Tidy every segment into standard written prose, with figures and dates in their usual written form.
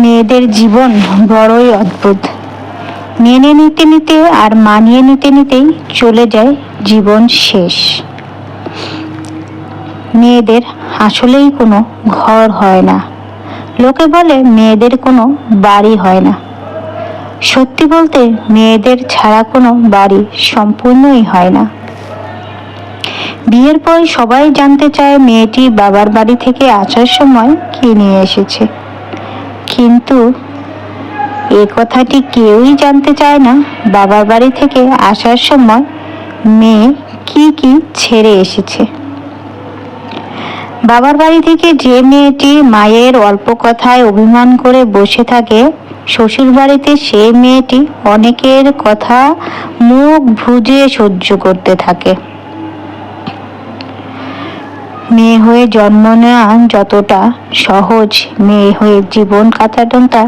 মেয়েদের জীবন বড়ই অদ্ভুত। মেনে নিতে নিতে আর মানিয়ে নিতে নিতেই চলে যায় জীবন শেষ। মেয়েদের আসলেই কোনো ঘর হয় না। লোকে বলে মেয়েদের কোনো বাড়ি হয় না। সত্যি বলতে মেয়েদের ছাড়া কোনো বাড়ি সম্পূর্ণই হয় না। বিয়ের পর সবাই জানতে চায় মেয়েটি বাবার বাড়ি থেকে আসার সময় কি নিয়ে এসেছে, কিন্তু এ কথাটি কেউই জানতে চায় না বাবার বাড়ি থেকে আসার সময় মেয়ে কি কি ছেড়ে এসেছে। বাবার বাড়ি থেকে যে মেয়েটি মায়ের অল্প কথায় অভিমান করে বসে থাকে, শ্বশুর বাড়িতে সেই মেয়েটি অনেকের কথা মুখ বুজে সহ্য করতে থাকে। মেয়ে হয়ে জন্ম নেওয়া যতটা সহজ, মেয়ে হয়ে জীবন কাটানোটা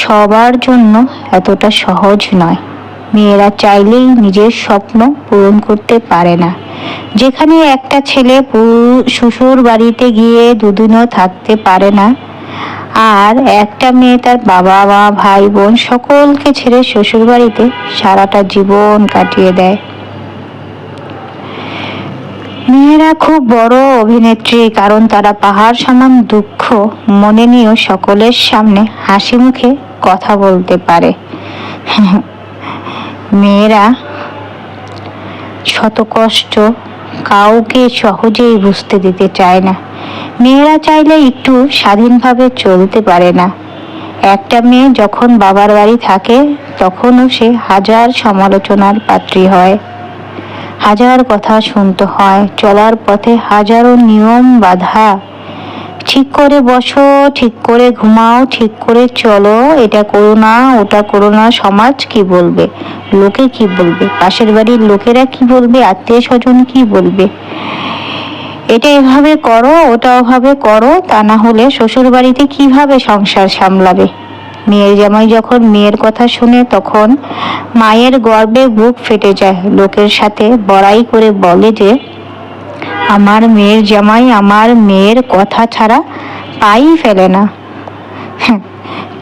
সবার জন্য এতটা সহজ নয়। মেয়েরা চাইলেই নিজের স্বপ্ন পূরণ করতে পারে না। যেখানে একটা ছেলে শ্বশুর বাড়িতে গিয়ে দুদিনও থাকতে পারে না, আর একটা মেয়ে তার বাবা মা ভাই বোন সকলকে ছেড়ে শ্বশুর বাড়িতে সারাটা জীবন কাটিয়ে দেয়। মেয়েরা খুব বড় অভিনেত্রী, কারণ তারা পাহাড় সমান দুঃখ মনে নিয়েও সকলের সামনে হাসি মুখে কথা বলতে পারে। মেয়েরা শত কষ্ট কাউকে সহজেই বুঝতে দিতে চায় না। মেয়েরা চাইলে একটু স্বাধীনভাবে চলতে পারে না। একটা মেয়ে যখন বাবার বাড়ি থাকে তখনও সে হাজার সমালোচনার পাত্রী হয়, হাজার কথা শুনতে হয়, চলার পথে হাজারো নিয়ম বাধা। ঠিক করে বসো, ঠিক করে ঘুমাও, ঠিক করে চলো, এটা করো না, ওটা করো না, সমাজ কি বলবে, লোকে কি বলবে, পাশের বাড়ির লোকেরা কি বলবে, আত্মীয় স্বজন কি বলবে, এটা এভাবে করো, ওটা ওভাবে করো, তা না হলে শ্বশুর বাড়িতে কিভাবে সংসার সামলাবে। মেয়ের জামাই যখন মেয়ের কথা শুনে তখন মায়ের গর্বে বুক ফেটে যায়। লোকের সাথে বড়াই করে বলে যে আমার মেয়ের জামাই আমার মেয়ের কথা ছাড়া পাই ফেলে না।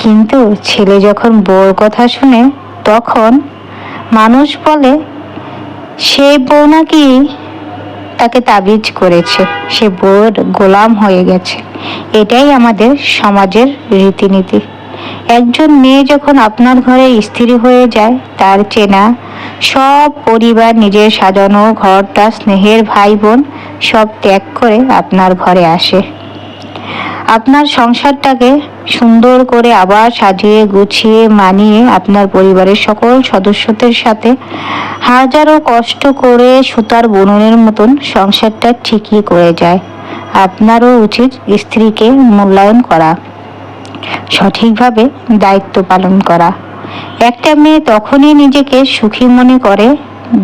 কিন্তু ছেলে যখন বউর কথা শুনে তখন মানুষ বলে সে বউ নাকি তাকে তাবিজ করেছে, সে বউর গোলাম হয়ে গেছে। এটাই আমাদের সমাজের রীতিনীতি। একজন মেয়ে যখন আপনার ঘরে স্ত্রী হয়ে যায়, তার চেনা সব পরিবার, নিজের সাজানো ঘরটা, স্নেহের ভাই বোন সব ত্যাগ করে আপনার ঘরে আসে। আপনার সংসারটাকে সুন্দর করে আবার সাজিয়ে গুছিয়ে মানিয়ে আপনার পরিবারের সকল সদস্যদের সাথে হাজারো কষ্ট করে সুতার বুননের মতন সংসারটা ঠিকই করে যায়। আপনারও উচিত স্ত্রীকে মূল্যায়ন করা, সঠিকভাবে দায়িত্ব পালন করা। একটা মেয়ে তখনই নিজেকে সুখী মনে করে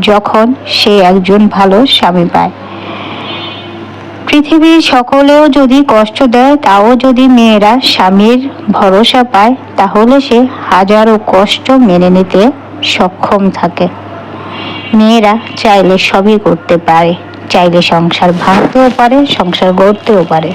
যখন সে একজন ভালো স্বামী পায়। পৃথিবীর সকলেও যদি কষ্ট দেয়, তাও যদি মেয়েরা স্বামীর ভরসা পায়, তাহলে সে হাজারো কষ্ট মেনে নিতে সক্ষম থাকে। মেয়েরা চাইলে সবই করতে পারে, চাইলে সংসার ভাঙতেও পারে, সংসার গড়তেও পারে।